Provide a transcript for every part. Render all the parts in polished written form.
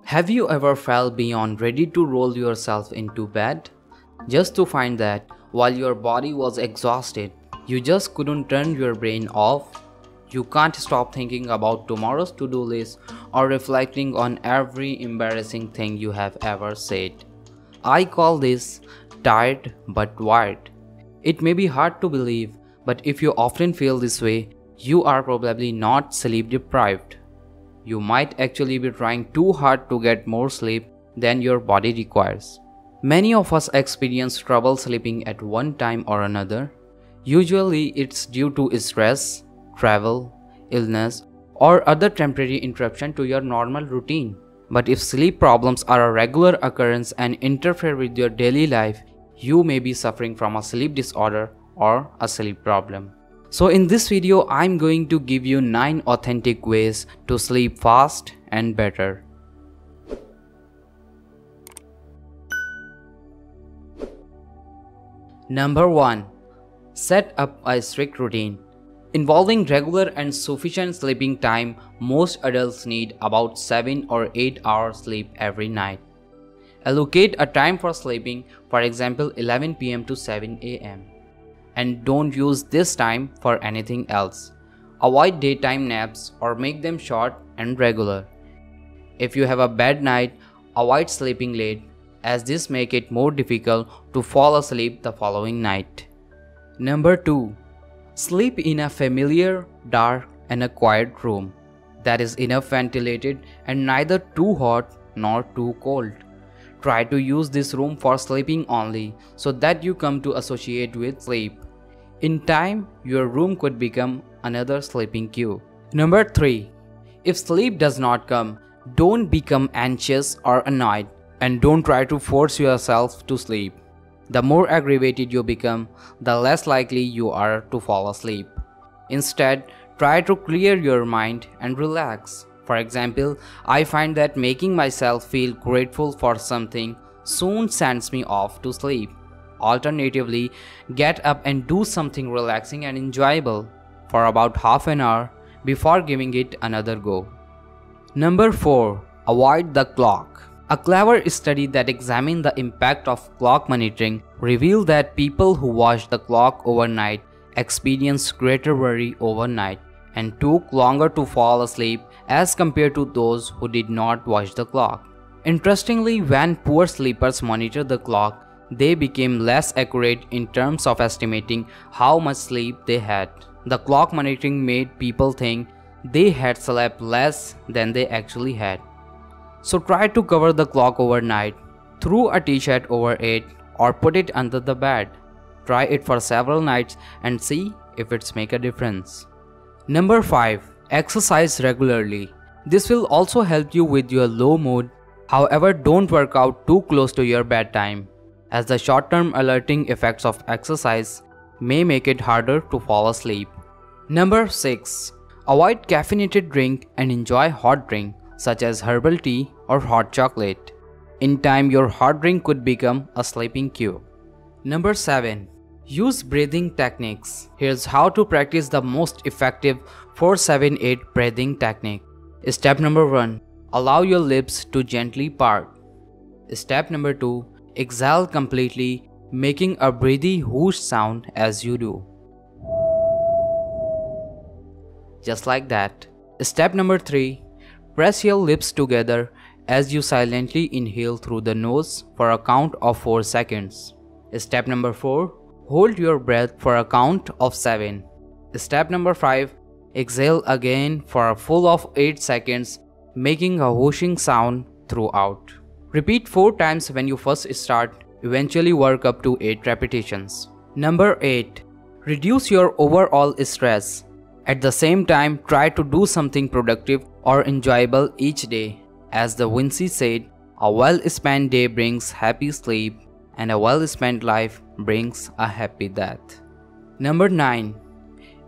Have you ever felt beyond ready to roll yourself into bed? Just to find that while your body was exhausted, you just couldn't turn your brain off? You can't stop thinking about tomorrow's to do list or reflecting on every embarrassing thing you have ever said. I call this tired but wired. It may be hard to believe, but if you often feel this way, you are probably not sleep deprived. You might actually be trying too hard to get more sleep than your body requires. Many of us experience trouble sleeping at one time or another. Usually it's due to stress, travel, illness, or other temporary interruption to your normal routine. But if sleep problems are a regular occurrence and interfere with your daily life, you may be suffering from a sleep disorder or a sleep problem. So in this video, I'm going to give you 9 authentic ways to sleep fast and better. Number 1. Set up a strict routine. Involving regular and sufficient sleeping time, most adults need about 7 or 8 hours sleep every night. Allocate a time for sleeping, for example 11 p.m. to 7 a.m. And don't use this time for anything else. Avoid daytime naps or make them short and regular. If you have a bad night, avoid sleeping late, as this makes it more difficult to fall asleep the following night. Number 2. Sleep in a familiar, dark and a quiet room that is enough ventilated and neither too hot nor too cold. Try to use this room for sleeping only so that you come to associate with sleep. In time, your room could become another sleeping cube. Number 3. If sleep does not come, don't become anxious or annoyed, and don't try to force yourself to sleep. The more aggravated you become, the less likely you are to fall asleep. Instead, try to clear your mind and relax. For example, I find that making myself feel grateful for something soon sends me off to sleep. Alternatively, get up and do something relaxing and enjoyable for about half an hour before giving it another go. Number 4. Avoid the clock. A clever study that examined the impact of clock monitoring revealed that people who watched the clock overnight experienced greater worry overnight and took longer to fall asleep as compared to those who did not watch the clock. Interestingly, when poor sleepers monitored the clock, they became less accurate in terms of estimating how much sleep they had. The clock monitoring made people think they had slept less than they actually had. So try to cover the clock overnight, throw a t-shirt over it, or put it under the bed. Try it for several nights and see if it's make a difference. Number 5. Exercise regularly. This will also help you with your low mood. However, don't work out too close to your bedtime, as the short-term alerting effects of exercise may make it harder to fall asleep. Number 6. Avoid caffeinated drink and enjoy hot drink such as herbal tea or hot chocolate. In time, your hot drink could become a sleeping cube. Number 7. Use breathing techniques. Here's how to practice the most effective 4-7-8 breathing technique. Step number 1. Allow your lips to gently part. Step number 2. Exhale completely, making a breathy whoosh sound as you do. Just like that. Step number 3. Press your lips together as you silently inhale through the nose for a count of 4 seconds. Step number 4. Hold your breath for a count of 7. Step number 5. Exhale again for a full of 8 seconds, making a whooshing sound throughout. Repeat 4 times when you first start, eventually work up to 8 repetitions. Number 8. Reduce your overall stress. At the same time, try to do something productive or enjoyable each day. As the Vinci said, a well-spent day brings happy sleep and a well-spent life brings a happy death. Number 9.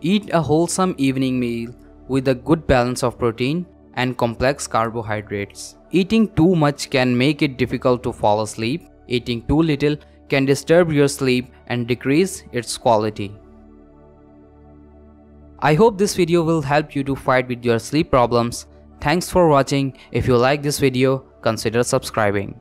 Eat a wholesome evening meal with a good balance of protein and complex carbohydrates. Eating too much can make it difficult to fall asleep. Eating too little can disturb your sleep and decrease its quality. I hope this video will help you to fight with your sleep problems. Thanks for watching. If you like this video, consider subscribing.